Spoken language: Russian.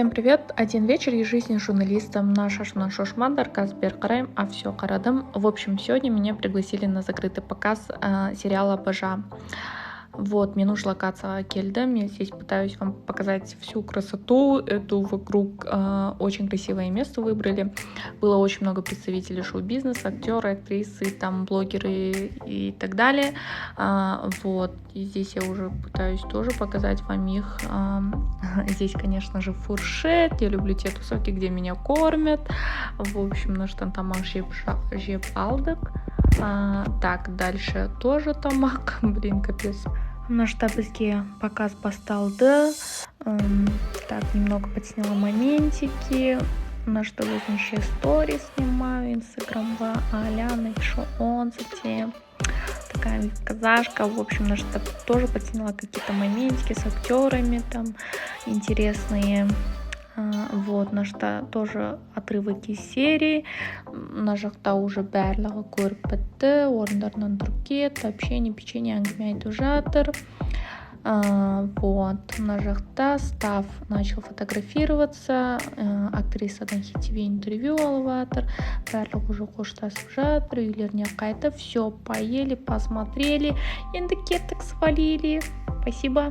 Всем привет! Один вечер из жизни журналиста Шошмандар Казбер Карайм, а все Карадым. В общем, сегодня меня пригласили на закрытый показ сериала «Бажа». Вот, Минуш локация Кельдам. Я здесь пытаюсь вам показать всю красоту эту вокруг. Очень красивое место выбрали. Было очень много представителей шоу-бизнеса, актеры, актрисы, там блогеры и так далее. Вот, и здесь я уже пытаюсь тоже показать вам их. Здесь, конечно же, фуршет. Я люблю те тусовки, где меня кормят. В общем, наш тамак жеп алдык. Так, дальше тоже тамак. Блин, капец. Наш бізге показ басталды. Так, немного подсняла моментики. Наш өзінше стори снимаю инстаграмға. Аляна еще он затем. Такая казашка. В общем, наш тоже подсняла какие-то моментики с актерами там интересные. Вот, нашта тоже отрывки из серии. На жақта уже барлығы көріп бітті. Орындарынан тұрып кетті. Общение, печенье, әңгіме айтып жатыр. Вот, на жақта Став начал фотографироваться. Актрисадан хитиве интервью алып жатыр. Барлығы уже қоштасып жатыр. Үйлеріне қайтып, все поели, посмотрели. Енді кеттік, свалили. Спасибо.